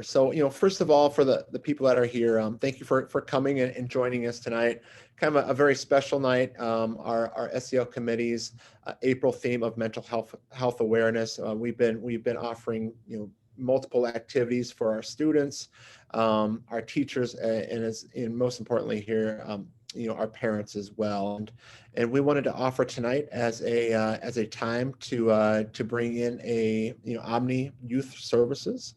So, first of all, for the people that are here, thank you for coming and joining us tonight. Kind of a very special night. Our SEL committee's April theme of mental health awareness. We've been offering multiple activities for our students, our teachers, and most importantly here, our parents as well. And we wanted to offer tonight as a time to bring in a Omni Youth Services.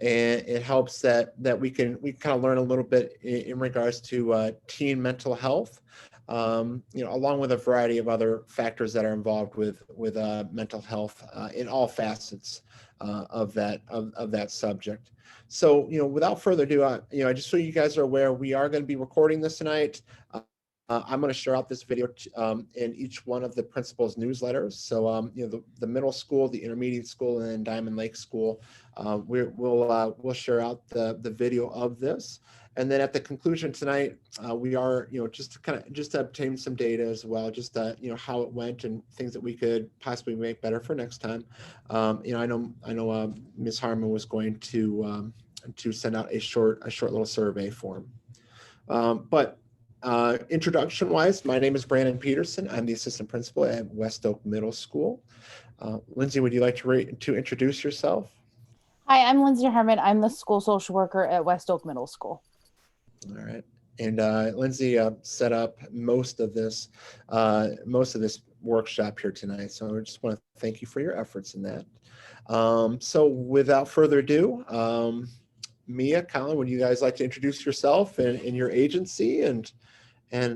And it helps that we kind of learn a little bit in regards to teen mental health, along with a variety of other factors that are involved with mental health in all facets of that subject. So, without further ado, just so you guys are aware, we are going to be recording this tonight. I'm going to share out this video in each one of the principal's newsletters. So, the middle school, the intermediate school, and then Diamond Lake School, we'll share out the video of this. And then at the conclusion tonight, we are, just to obtain some data as well, just how it went and things that we could possibly make better for next time. I know Ms. Harmon was going to send out a short little survey form. But introduction wise, my name is Brandon Peterson. I'm the assistant principal at West Oak Middle School. Lindsay, would you like to introduce yourself? Hi, I'm Lindsay Harmon. I'm the school social worker at West Oak Middle School. All right. And Lindsay set up most of this workshop here tonight. So I just want to thank you for your efforts in that. So without further ado, Mia, Colin, would you guys like to introduce yourself and your agency, and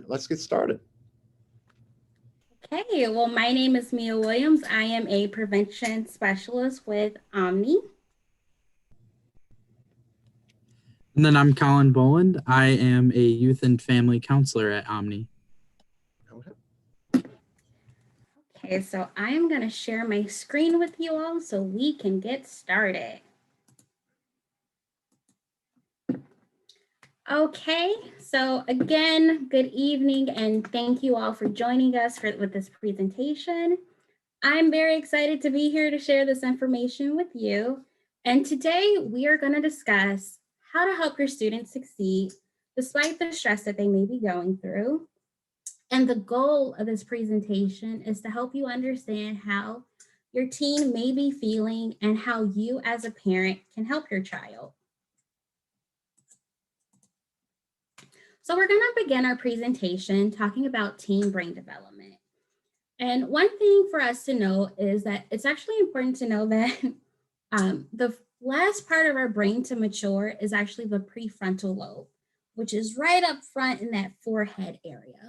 let's get started. Okay, well, my name is Mia Williams. I am a prevention specialist with Omni. And then I'm Colin Boland. I am a youth and family counselor at Omni. Okay, so I am going to share my screen with you all so we can get started. Okay, so again, good evening and thank you all for joining us with this presentation. I'm very excited to be here to share this information with you. And today we are going to discuss how to help your students succeed despite the stress that they may be going through. And the goal of this presentation is to help you understand how your teen may be feeling and how you as a parent can help your child. So we're going to begin our presentation talking about teen brain development. And one thing for us to know is that it's actually important to know that the last part of our brain to mature is actually the prefrontal lobe, which is right up front in that forehead area.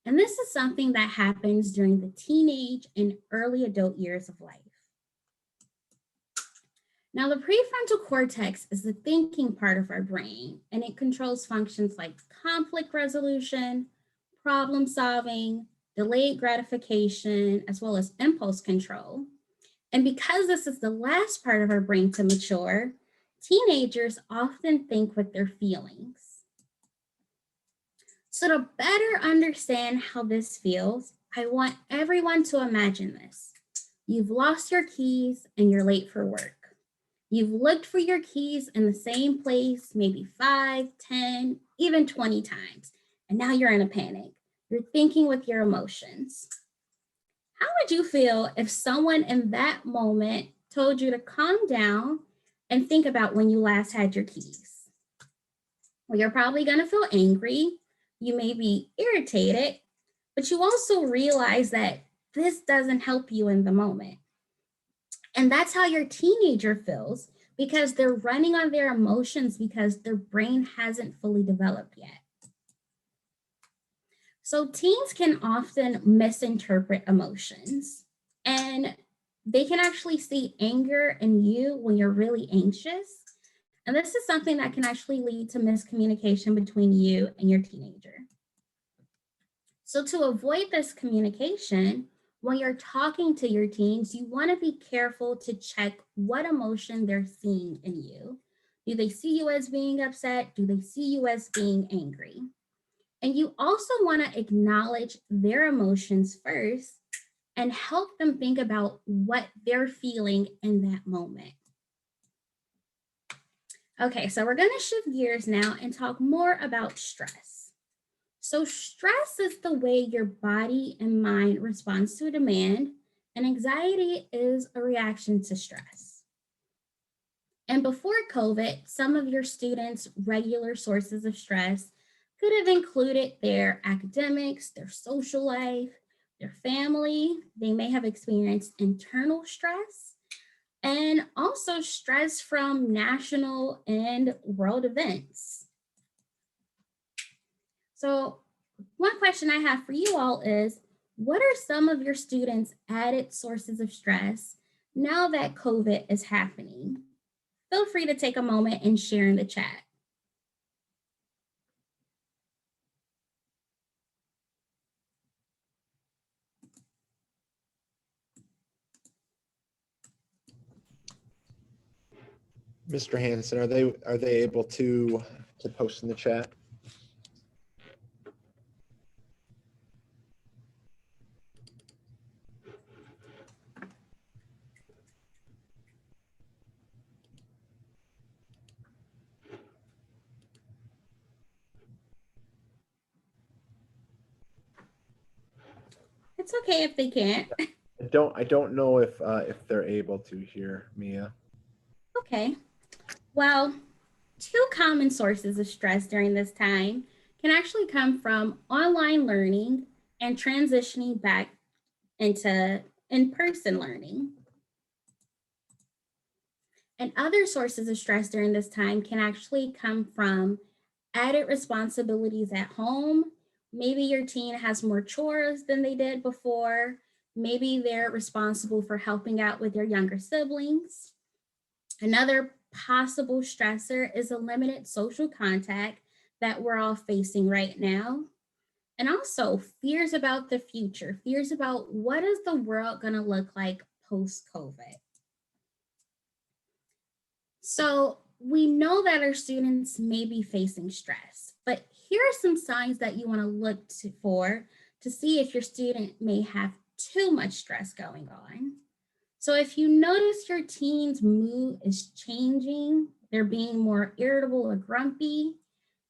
And this is something that happens during the teenage and early adult years of life. Now, the prefrontal cortex is the thinking part of our brain, and it controls functions like conflict resolution, problem solving, delayed gratification, as well as impulse control. And because this is the last part of our brain to mature, teenagers often think with their feelings. So to better understand how this feels, I want everyone to imagine this. You've lost your keys and you're late for work. You've looked for your keys in the same place maybe 5, 10, even 20 times, and now you're in a panic. You're thinking with your emotions. How would you feel if someone in that moment told you to calm down and think about when you last had your keys? Well, you're probably going to feel angry. You may be irritated, but you also realize that this doesn't help you in the moment. And that's how your teenager feels because they're running on their emotions because their brain hasn't fully developed yet. So teens can often misinterpret emotions, and they can actually see anger in you when you're really anxious. And this is something that can actually lead to miscommunication between you and your teenager. So to avoid this communication, when you're talking to your teens, you want to be careful to check what emotion they're seeing in you. Do they see you as being upset? Do they see you as being angry? And you also want to acknowledge their emotions first and help them think about what they're feeling in that moment. Okay, so we're going to shift gears now and talk more about stress. So stress is the way your body and mind responds to a demand, and anxiety is a reaction to stress. And before COVID, some of your students' regular sources of stress could have included their academics, their social life, their family. They may have experienced internal stress and also stress from national and world events. So one question I have for you all is, what are some of your students' added sources of stress now that COVID is happening? Feel free to take a moment and share in the chat. Mr. Hanson, are they able to post in the chat? It's okay if they can't. I don't know if they're able to hear, Mia. Okay. Well, two common sources of stress during this time can actually come from online learning and transitioning back into in-person learning. And other sources of stress during this time can actually come from added responsibilities at home. Maybe your teen has more chores than they did before. Maybe they're responsible for helping out with their younger siblings. Another possible stressor is a limited social contact that we're all facing right now. And also fears about the future, fears about what is the world going to look like post-COVID. So we know that our students may be facing stress, but here are some signs that you want to look for to see if your student may have too much stress going on. So if you notice your teen's mood is changing, they're being more irritable or grumpy,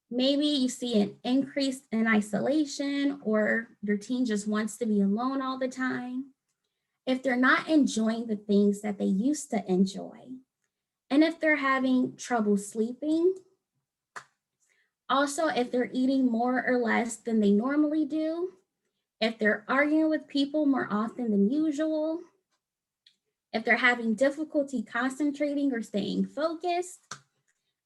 maybe you see an increase in isolation, or your teen just wants to be alone all the time, if they're not enjoying the things that they used to enjoy, and if they're having trouble sleeping, also if they're eating more or less than they normally do, if they're arguing with people more often than usual, if they're having difficulty concentrating or staying focused,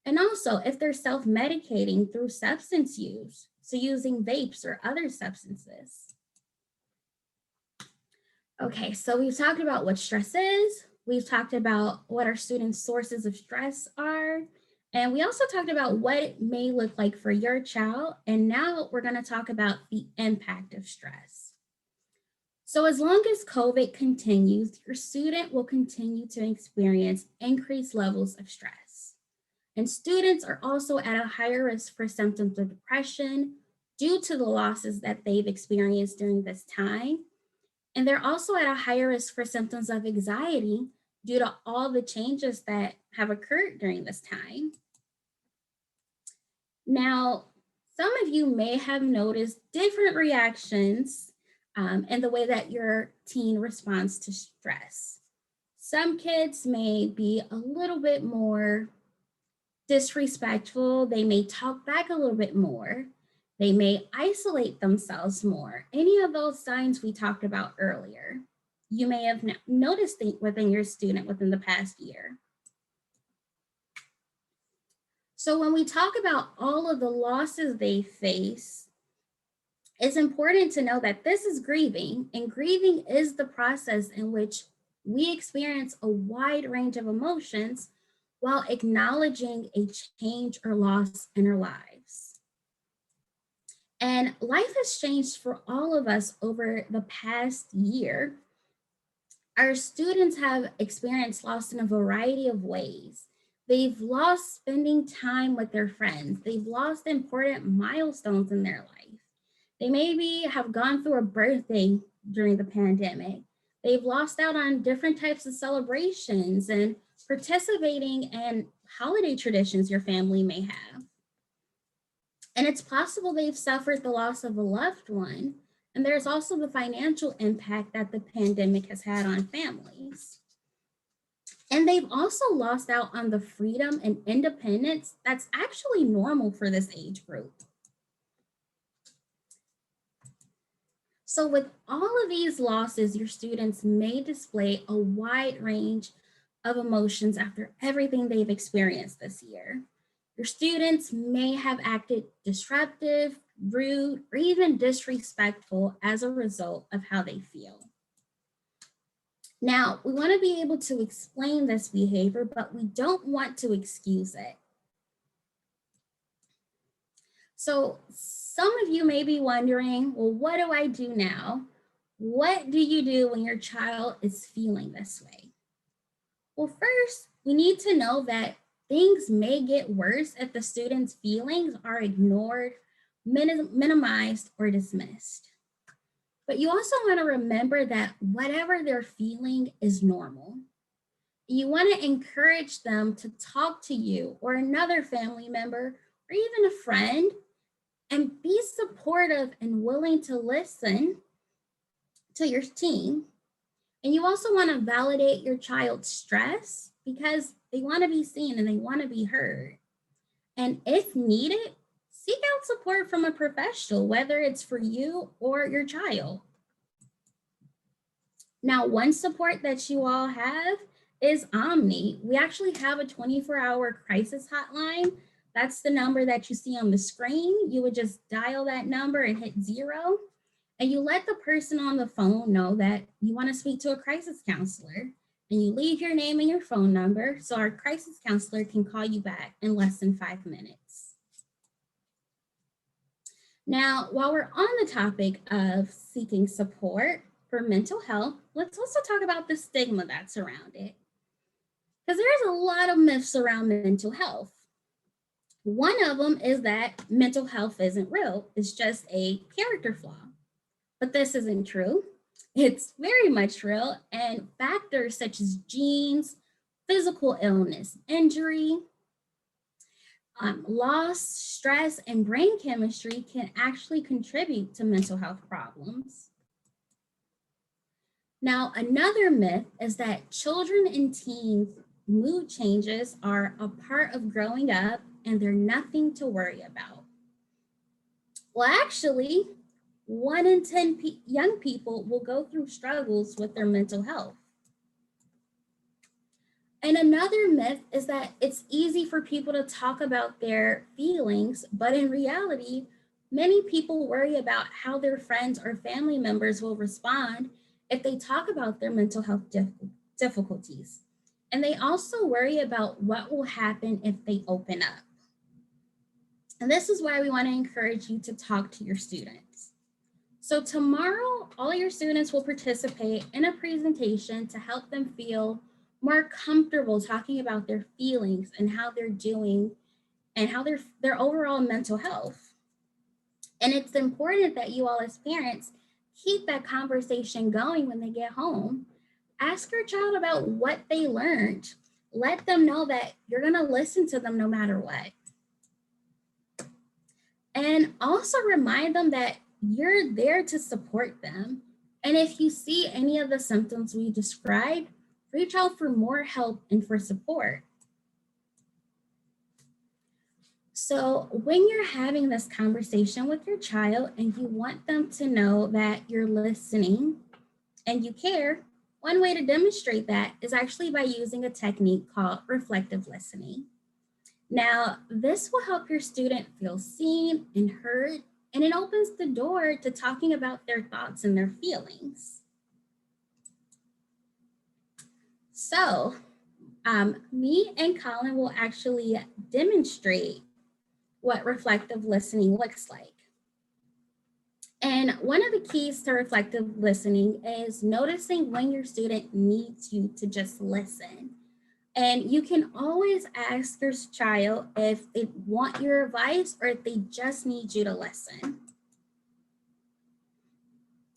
and also if they're self-medicating through substance use, so using vapes or other substances. Okay, so we've talked about what stress is, we've talked about what our students' sources of stress are, and we also talked about what it may look like for your child, and now we're going to talk about the impact of stress. So as long as COVID continues, your student will continue to experience increased levels of stress. And students are also at a higher risk for symptoms of depression due to the losses that they've experienced during this time. And they're also at a higher risk for symptoms of anxiety due to all the changes that have occurred during this time. Now, some of you may have noticed different reactions in the way that your teen responds to stress. Some kids may be a little bit more disrespectful. They may talk back a little bit more. They may isolate themselves more. Any of those signs we talked about earlier, you may have noticed within your student within the past year. So when we talk about all of the losses they face, it's important to know that this is grieving, and grieving is the process in which we experience a wide range of emotions while acknowledging a change or loss in our lives. And life has changed for all of us over the past year. Our students have experienced loss in a variety of ways. They've lost spending time with their friends. They've lost important milestones in their life. They maybe have gone through a birthday during the pandemic. They've lost out on different types of celebrations and participating in holiday traditions your family may have. And it's possible they've suffered the loss of a loved one. And there's also the financial impact that the pandemic has had on families. And they've also lost out on the freedom and independence that's actually normal for this age group. So with all of these losses, your students may display a wide range of emotions after everything they've experienced this year. Your students may have acted disruptive, rude, or even disrespectful as a result of how they feel. Now, we want to be able to explain this behavior, but we don't want to excuse it. So some of you may be wondering, well, what do I do now? What do you do when your child is feeling this way? Well, first, we need to know that things may get worse if the student's feelings are ignored, minimized, or dismissed. But you also want to remember that whatever they're feeling is normal. You want to encourage them to talk to you or another family member or even a friend and be supportive and willing to listen to your team. And you also want to validate your child's stress because they want to be seen and they want to be heard. And if needed, seek out support from a professional, whether it's for you or your child. Now, one support that you all have is Omni. We actually have a 24-hour crisis hotline. That's the number that you see on the screen. You would just dial that number and hit 0. And you let the person on the phone know that you want to speak to a crisis counselor. And you leave your name and your phone number so our crisis counselor can call you back in less than 5 minutes. Now, while we're on the topic of seeking support for mental health, let's also talk about the stigma that's around it. Because there's a lot of myths around mental health. One of them is that mental health isn't real. It's just a character flaw. But this isn't true. It's very much real, and factors such as genes, physical illness, injury, loss, stress, and brain chemistry can actually contribute to mental health problems. Now, another myth is that children and teens' mood changes are a part of growing up and they're nothing to worry about. Well, actually, 1 in 10 young people will go through struggles with their mental health. And another myth is that it's easy for people to talk about their feelings, but in reality, many people worry about how their friends or family members will respond if they talk about their mental health difficulties. And they also worry about what will happen if they open up. And this is why we want to encourage you to talk to your students. So tomorrow, all your students will participate in a presentation to help them feel more comfortable talking about their feelings and how they're doing and how their overall mental health. And it's important that you all as parents keep that conversation going when they get home. Ask your child about what they learned. Let them know that you're going to listen to them no matter what. And also remind them that you're there to support them. And if you see any of the symptoms we described, reach out for more help and for support. So when you're having this conversation with your child and you want them to know that you're listening and you care, one way to demonstrate that is actually by using a technique called reflective listening. Now, this will help your student feel seen and heard, and it opens the door to talking about their thoughts and their feelings. So, me and Colin will actually demonstrate what reflective listening looks like. And one of the keys to reflective listening is noticing when your student needs you to just listen. And you can always ask your child if they want your advice or if they just need you to listen.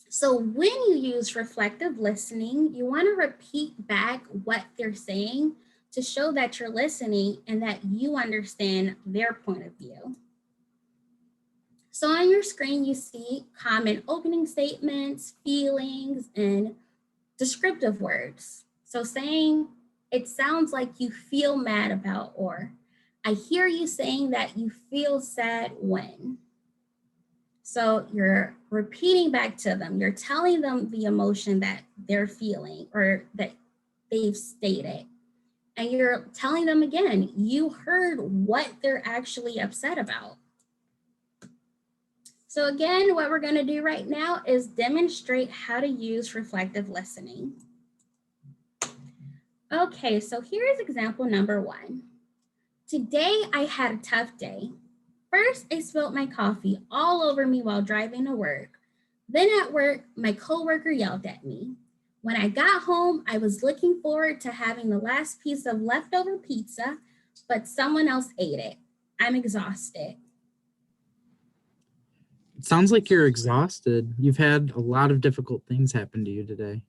So when you use reflective listening, you want to repeat back what they're saying to show that you're listening and that you understand their point of view. So on your screen, you see common opening statements, feelings, and descriptive words. So saying, it sounds like you feel mad about, or I hear you saying that you feel sad when. So you're repeating back to them, you're telling them the emotion that they're feeling or that they've stated. And you're telling them again, you heard what they're actually upset about. So again, what we're going to do right now is demonstrate how to use reflective listening. Okay, so here's example number 1. Today I had a tough day. First, I spilled my coffee all over me while driving to work. Then at work, my coworker yelled at me. When I got home, I was looking forward to having the last piece of leftover pizza, but someone else ate it. I'm exhausted. It sounds like you're exhausted. You've had a lot of difficult things happen to you today.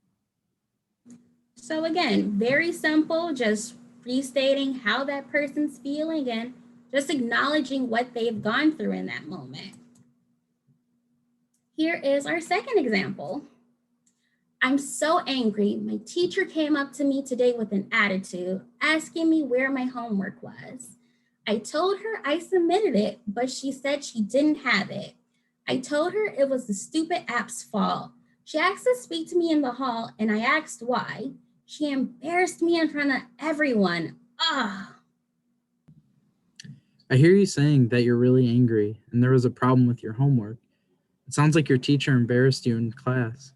So again, very simple, just restating how that person's feeling and just acknowledging what they've gone through in that moment. Here is our second example. I'm so angry. My teacher came up to me today with an attitude, asking me where my homework was. I told her I submitted it, but she said she didn't have it. I told her it was the stupid app's fault. She asked to speak to me in the hall, and I asked why. She embarrassed me in front of everyone. Ugh. I hear you saying that you're really angry and there was a problem with your homework. It sounds like your teacher embarrassed you in class.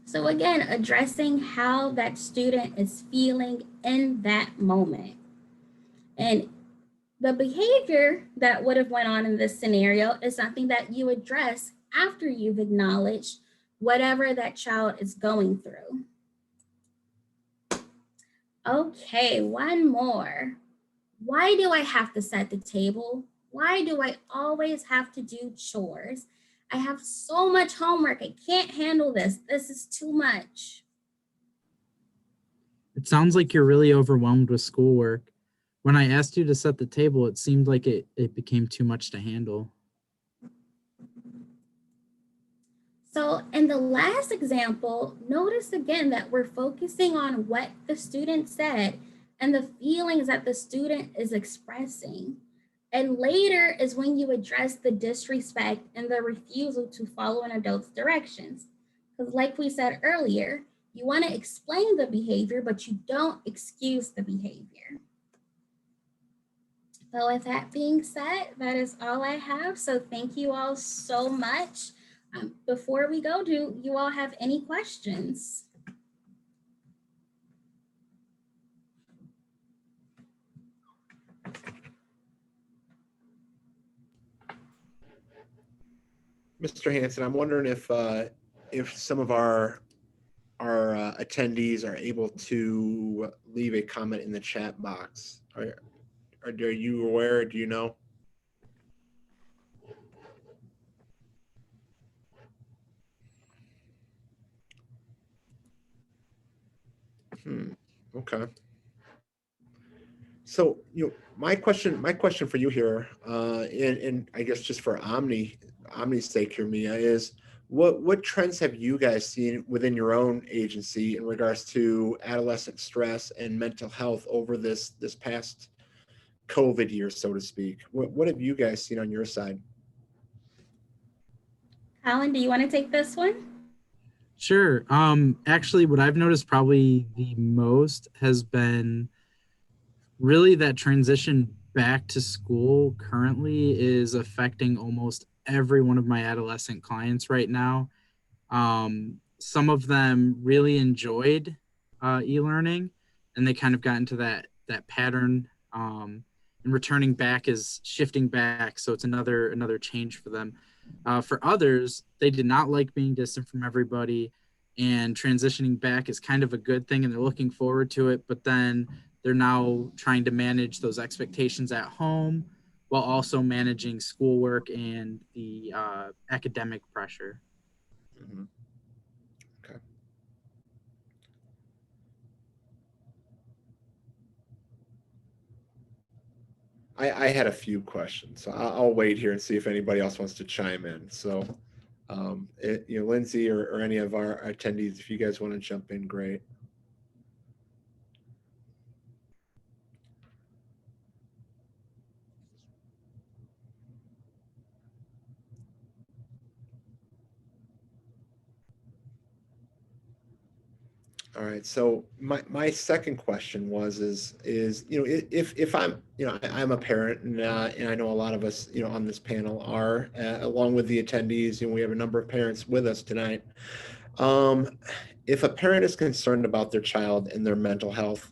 So again, addressing how that student is feeling in that moment. And the behavior that would have went on in this scenario is something that you address after you've acknowledged whatever that child is going through. Okay, one more. Why do I have to set the table? Why do I always have to do chores? I have so much homework. I can't handle this. This is too much. It sounds like you're really overwhelmed with schoolwork. When I asked you to set the table, it seemed like it became too much to handle. So in the last example, notice again that we're focusing on what the student said and the feelings that the student is expressing. And later is when you address the disrespect and the refusal to follow an adult's directions. Because like we said earlier, you want to explain the behavior, but you don't excuse the behavior. So with that being said, that is all I have. So thank you all so much. Before we go, do you all have any questions? Mr. Hanson, I'm wondering if some of our attendees are able to leave a comment in the chat box. Are you aware? Do you know? Okay. So, my question for you here, and I guess just for Omni's sake here, Mia, is what trends have you guys seen within your own agency in regards to adolescent stress and mental health over this past COVID year, so to speak? What have you guys seen on your side? Colin, do you want to take this one? Sure. Actually, what I've noticed probably the most has been really that transition back to school currently is affecting almost every one of my adolescent clients right now. Some of them really enjoyed e-learning, and they kind of got into that pattern. And returning back is shifting back, so it's another change for them. For others, they did not like being distant from everybody, and transitioning back is kind of a good thing, and they're looking forward to it. But then they're now trying to manage those expectations at home while also managing schoolwork and the academic pressure. Mm-hmm. Okay. I had a few questions, so I'll wait here and see if anybody else wants to chime in. So, Lindsay or any of our attendees, if you guys want to jump in, great. All right. So my second question is if I'm I'm a parent and I know a lot of us on this panel are along with the attendees, and we have a number of parents with us tonight. If a parent is concerned about their child and their mental health,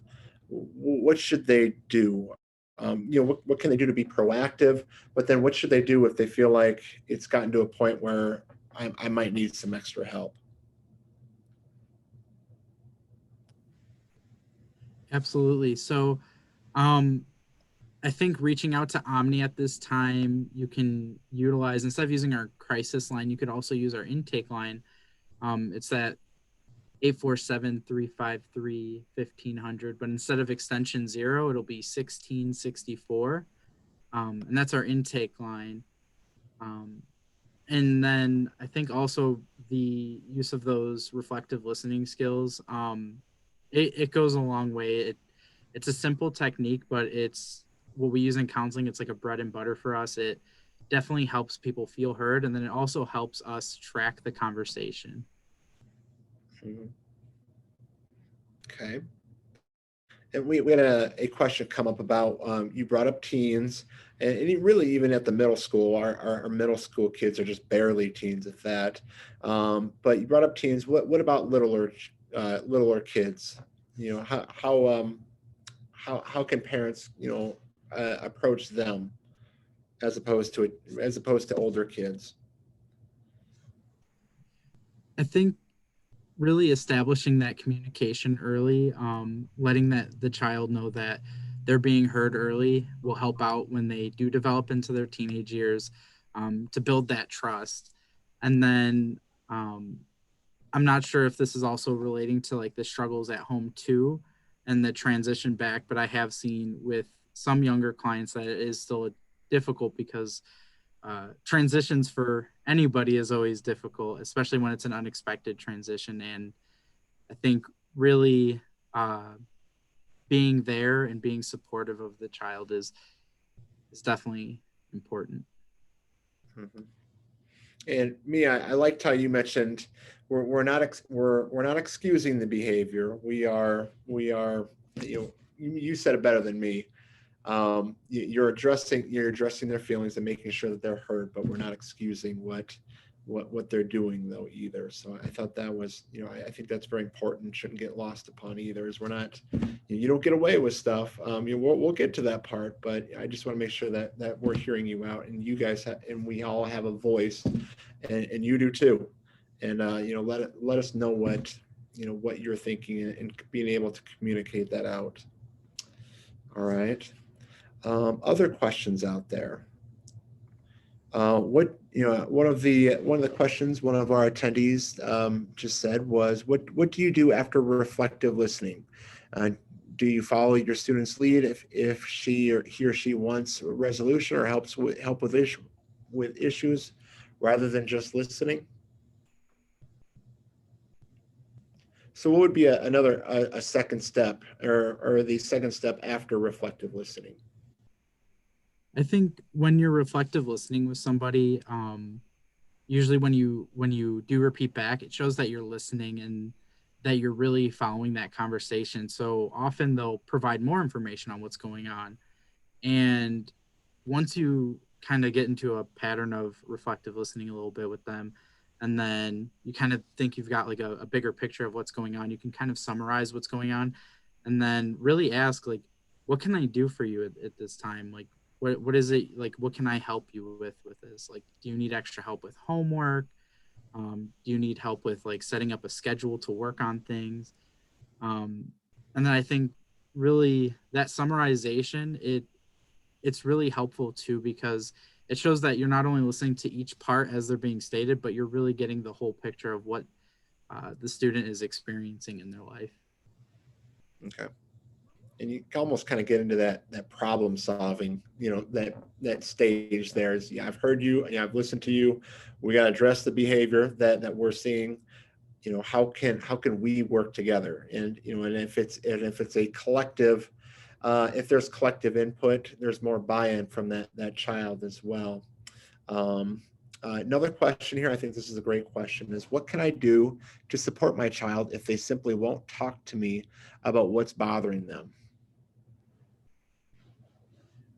what should they do? What can they do to be proactive? But then what should they do if they feel like it's gotten to a point where I might need some extra help? Absolutely. So, I think reaching out to Omni at this time, you can utilize, instead of using our crisis line, you could also use our intake line. It's that 847-353-1500, but instead of extension 0, it'll be 1664. And that's our intake line. And then I think also the use of those reflective listening skills, it goes a long way. It's a simple technique, but it's what we use in counseling. It's like a bread and butter for us. It definitely helps people feel heard, and then it also helps us track the conversation. Mm-hmm. Okay. And we had a question come up about, you brought up teens, and really even at the middle school, our middle school kids are just barely teens at that. But you brought up teens. What about littler kids? How can parents approach them as opposed to older kids? I think really establishing that communication early, letting the child know that they're being heard early will help out when they do develop into their teenage years, to build that trust. And then I'm not sure if this is also relating to like the struggles at home too and the transition back, but I have seen with some younger clients that it is still difficult because transitions for anybody is always difficult, especially when it's an unexpected transition. And I think really being there and being supportive of the child is definitely important. Mm-hmm. And Mia, I liked how you mentioned we're not excusing the behavior. We are you said it better than me. You're addressing their feelings and making sure that they're heard, but we're not excusing what they're doing though either. So I thought that was, I think that's very important. Shouldn't get lost upon either. Is we're not, you don't get away with stuff. We'll get to that part, but I just want to make sure that we're hearing you out, and you guys and we all have a voice, and you do too. And let us know what you're thinking, and being able to communicate that out. All right. Other questions out there? One of the questions one of our attendees just said was, what do you do after reflective listening? Do you follow your student's lead if he or she wants a resolution or help with issues rather than just listening? So what would be a second step or the second step after reflective listening? I think when you're reflective listening with somebody, usually when you do repeat back, it shows that you're listening and that you're really following that conversation. So often they'll provide more information on what's going on. And once you kind of get into a pattern of reflective listening a little bit with them, and then you kind of think you've got like a bigger picture of what's going on, you can kind of summarize what's going on, and then really ask, like, what can I do for you at this time? Like, what is it, like, what can I help you with this? Like, do you need extra help with homework? Do you need help with like setting up a schedule to work on things? And then I think really that summarization, it's really helpful too, because it shows that you're not only listening to each part as they're being stated, but you're really getting the whole picture of what the student is experiencing in their life. Okay. and you can almost kind of get into that problem solving, that stage there is, yeah, I've heard you, yeah, I've listened to you. We got to address the behavior that we're seeing. How can we work together? And and if it's a collective, if there's collective input, there's more buy-in from that child as well. Another question here, I think this is a great question, is what can I do to support my child if they simply won't talk to me about what's bothering them?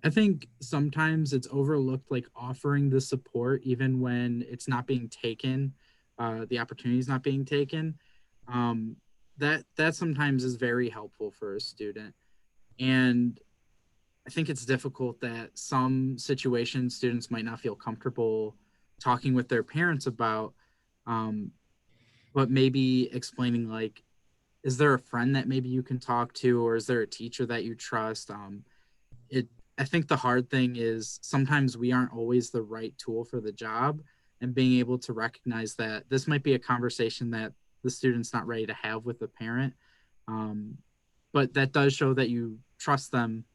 I think sometimes it's overlooked, like offering the support even when it's not being taken, the opportunity is not being taken. Um, that sometimes is very helpful for a student. And I think it's difficult that some situations students might not feel comfortable talking with their parents about, um, but maybe explaining, like, is there a friend that maybe you can talk to, or is there a teacher that you trust? It I think the hard thing is sometimes we aren't always the right tool for the job, and being able to recognize that this might be a conversation that the student's not ready to have with the parent. Um, but that does show that you trust them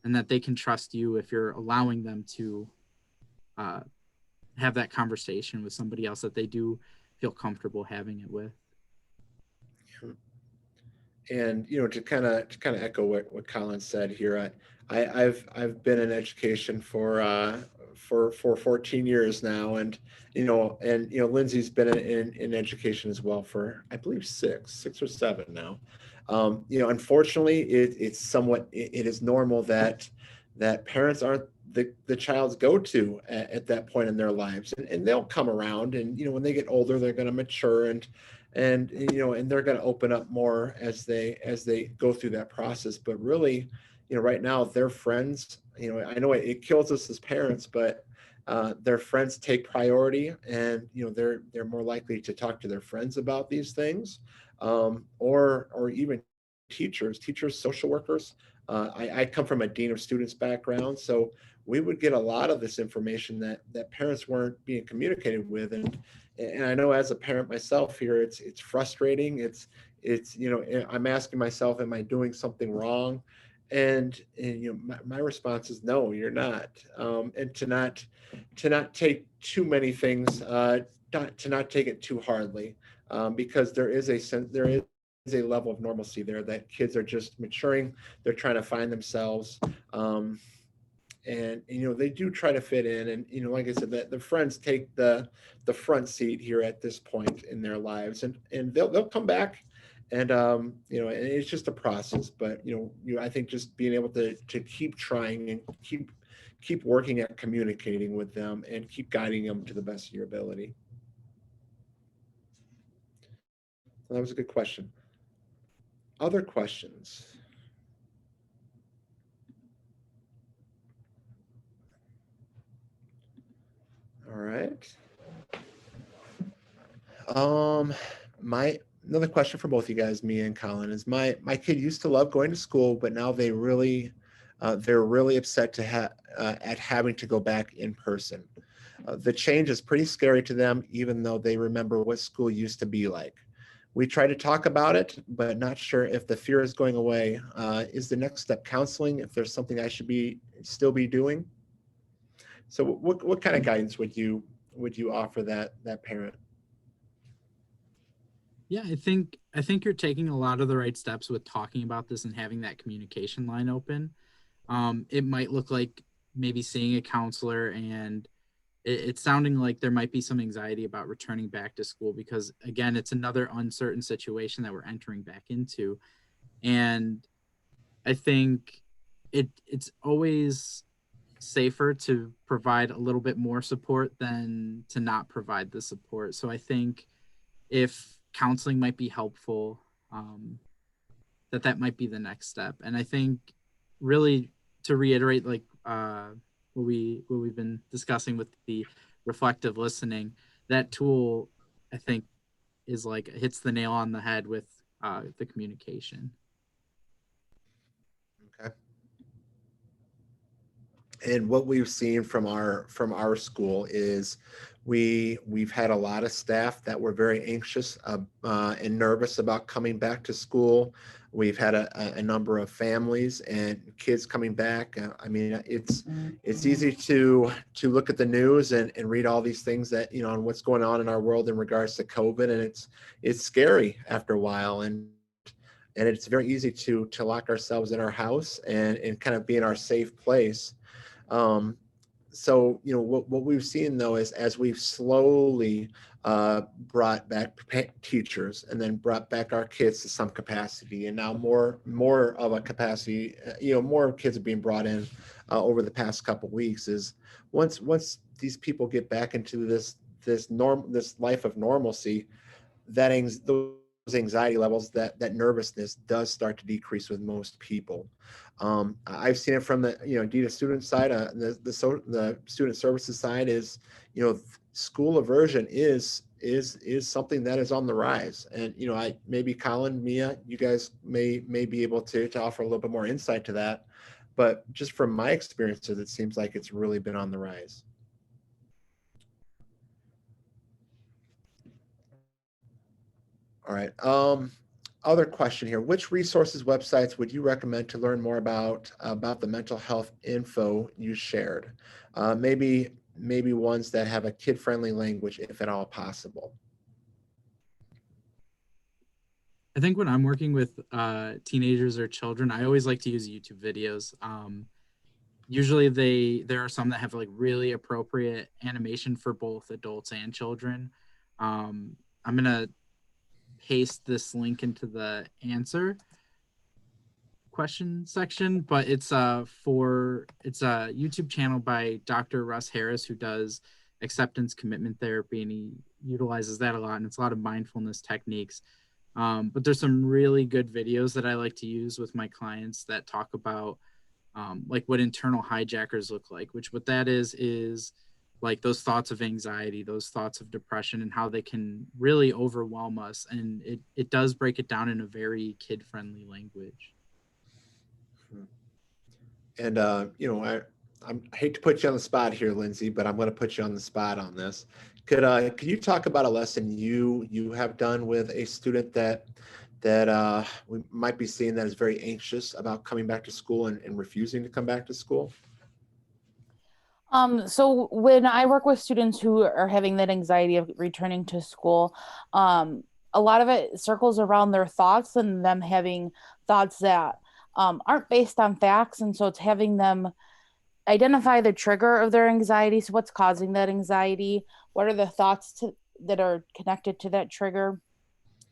and that they can trust you if you're allowing them to uh, have that conversation with somebody else that they do feel comfortable having it with. And to kind of echo what Colin said here, I've been in education for 14 years now, and Lindsay's been in education as well for, I believe, six or seven now. Unfortunately, it is normal that parents aren't the child's go-to at that point in their lives, and they'll come around, and when they get older, they're going to mature, and they're going to open up more as they go through that process. But really, right now, their friends, I know it kills us as parents, but their friends take priority, and they're more likely to talk to their friends about these things, or even teachers, social workers. I come from a dean of students background, so we would get a lot of this information that parents weren't being communicated with, and I know as a parent myself here, it's frustrating. It's I'm asking myself, am I doing something wrong? And my response is no, you're not. And to not take too many things, to not take it too hardly, because there is a level of normalcy there that kids are just maturing. They're trying to find themselves. And they do try to fit in, and like I said, that the friends take the front seat here at this point in their lives, and they'll come back, and and it's just a process. But I think just being able to keep trying, and keep working at communicating with them, and keep guiding them to the best of your ability. So that was a good question. Other questions? All right. My Another question for both you guys, me and Colin, is my kid used to love going to school, but now they're really upset at having to go back in person. The change is pretty scary to them, even though they remember what school used to be like. We try to talk about it, but not sure if the fear is going away. Is the next step counseling? If there's something I should still be doing? So, what kind of guidance would you offer that parent? Yeah, I think you're taking a lot of the right steps with talking about this and having that communication line open. It might look like maybe seeing a counselor, and it's sounding like there might be some anxiety about returning back to school because, again, it's another uncertain situation that we're entering back into. And I think it's always safer to provide a little bit more support than to not provide the support. So I think if counseling might be helpful, that might be the next step. And I think really to reiterate, like what we've been discussing with the reflective listening, that tool I think is like hits the nail on the head with the communication. Okay. And what we've seen from our school is we've had a lot of staff that were very anxious and nervous about coming back to school. We've had a number of families and kids coming back. I mean, it's easy to look at the news and read all these things that, you know, on what's going on in our world in regards to COVID, and it's scary after a while, and it's very easy to lock ourselves in our house and kind of be in our safe place. Um, so, you know, what we've seen though is as we've slowly brought back teachers and then brought back our kids to some capacity, and now more of a capacity, you know, more kids are being brought in over the past couple of weeks, is once these people get back into this life of normalcy, those anxiety levels, that nervousness does start to decrease with most people. I've seen it from the, you know, DETA student side. The student services side is, you know, school aversion is something that is on the rise. And, you know, maybe Colin, Mia, you guys may be able to offer a little bit more insight to that. But just from my experiences, it seems like it's really been on the rise. All right. Other question here. Which resources, websites would you recommend to learn more about the mental health info you shared? Maybe ones that have a kid-friendly language, if at all possible. I think when I'm working with teenagers or children, I always like to use YouTube videos. Usually there are some that have like really appropriate animation for both adults and children. I'm gonna paste this link into the answer question section, but it's a YouTube channel by Dr. Russ Harris, who does acceptance commitment therapy, and he utilizes that a lot, and it's a lot of mindfulness techniques. But there's some really good videos that I like to use with my clients that talk about like what internal hijackers look like, which what that is like those thoughts of anxiety, those thoughts of depression, and how they can really overwhelm us. And it does break it down in a very kid-friendly language. And, you know, I hate to put you on the spot here, Lindsay, but I'm going to put you on the spot on this. Could you talk about a lesson you have done with a student that we might be seeing that is very anxious about coming back to school and refusing to come back to school? So when I work with students who are having that anxiety of returning to school, a lot of it circles around their thoughts and them having thoughts that aren't based on facts. And so it's having them identify the trigger of their anxiety. So what's causing that anxiety? What are the thoughts that are connected to that trigger?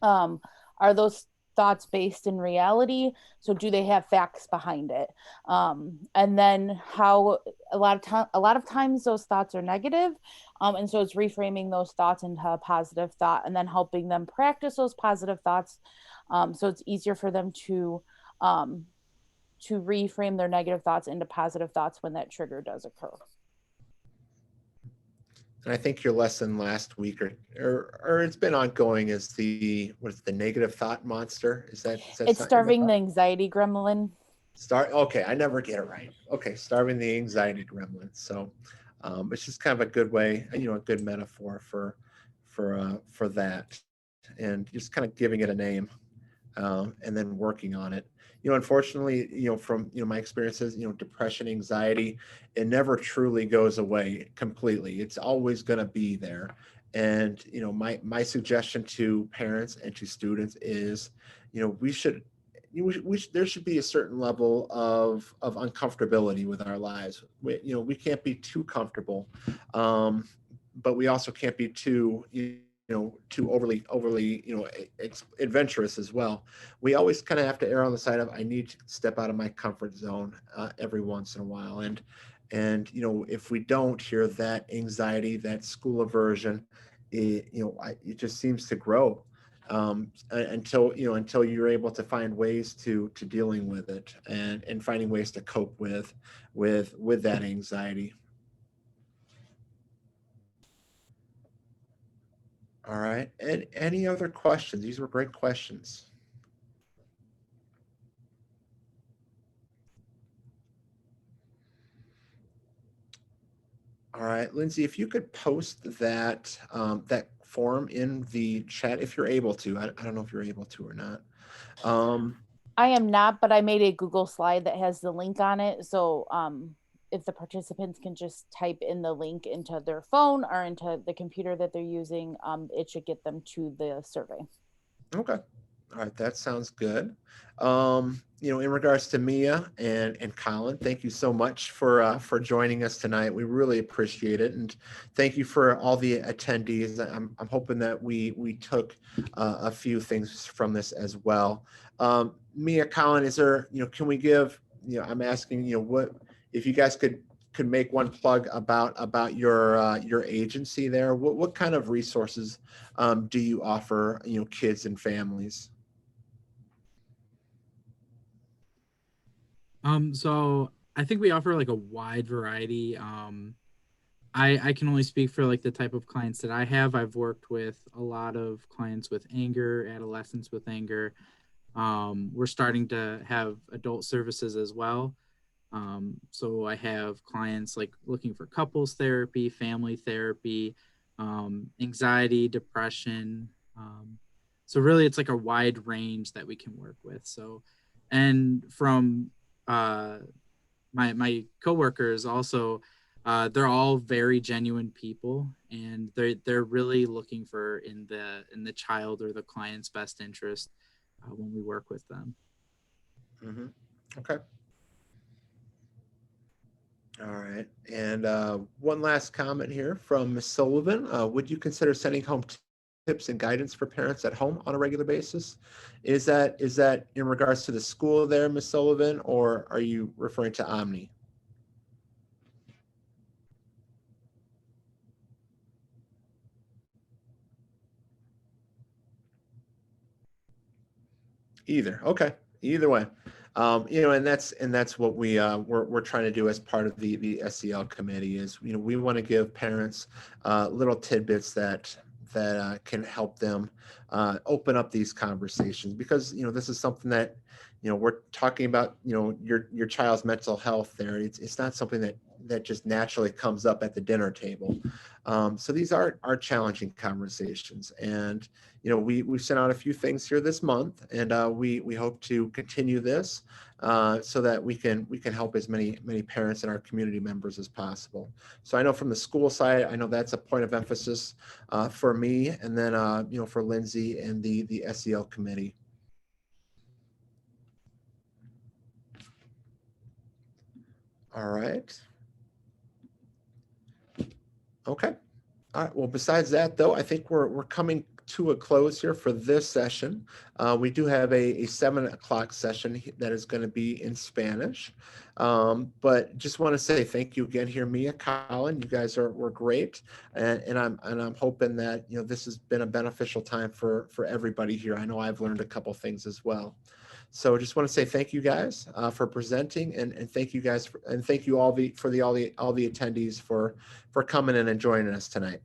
Are those thoughts based in reality? So do they have facts behind it? And then how a lot of times those thoughts are negative. And so it's reframing those thoughts into a positive thought and then helping them practice those positive thoughts. So it's easier for them to reframe their negative thoughts into positive thoughts when that trigger does occur. And I think your lesson last week or it's been ongoing is the negative thought monster? Is that It's starving the anxiety gremlin. Okay, I never get it right. Okay, starving the anxiety gremlin. So it's just kind of a good way, you know, a good metaphor for that, and just kind of giving it a name and then working on it. You know, unfortunately, you know, from, you know, my experiences, you know, depression, anxiety, it never truly goes away completely. It's always going to be there. And, you know, my suggestion to parents and to students is, you know, there should be a certain level of uncomfortability with our lives. We can't be too comfortable, but we also can't be too, too overly, adventurous as well. We always kind of have to err on the side of, I need to step out of my comfort zone every once in a while. And, you know, if we don't hear that anxiety, that school aversion, it just seems to grow until you're able to find ways to dealing with it and finding ways to cope with that anxiety. All right. And any other questions? These were great questions. All right, Lindsay, if you could post that that form in the chat if you're able to. I don't know if you're able to or not. I am not, but I made a Google slide that has the link on it. So if the participants can just type in the link into their phone or into the computer that they're using, it should get them to the survey. Okay. All right, that sounds good. In regards to Mia and Colin, thank you so much for joining us tonight. We really appreciate it, and thank you for all the attendees. I'm hoping that we took a few things from this as well. Mia, Colin, is there can we give I'm asking what if you guys could make one plug about your agency there. What kind of resources do you offer kids and families? So I think we offer like a wide variety. I can only speak for like the type of clients that I have. I've worked with a lot of clients with anger, adolescents with anger. We're starting to have adult services as well. So I have clients like looking for couples therapy, family therapy, anxiety, depression. So really it's like a wide range that we can work with. So, and from my coworkers also, they're all very genuine people, and they're really looking for in the child or the client's best interest when we work with them. Mm-hmm. Okay. All right. And one last comment here from Ms. Sullivan. Would you consider sending home tips and guidance for parents at home on a regular basis? Is that in regards to the school there, Ms. Sullivan, or are you referring to Omni? Either. Okay. Either way. And that's what we're trying to do as part of the SEL committee is, we want to give parents little tidbits that can help them open up these conversations, because this is something that we're talking about, your child's mental health there. It's not something that just naturally comes up at the dinner table. So these are challenging conversations, and we sent out a few things here this month, and we hope to continue this so that we can help as many parents and our community members as possible. So I know from the school side, I know that's a point of emphasis for me, and then for Lindsay and the SEL committee. All right. Okay. All right. Well, besides that, though, I think we're coming to a close here for this session. We do have a 7 o'clock session that is going to be in Spanish. But just want to say thank you again here, Mia, Colin. You guys were great, and I'm hoping that this has been a beneficial time for everybody here. I know I've learned a couple things as well. So just want to say thank you guys for presenting, and thank you guys and thank you all the attendees for coming in and joining us tonight.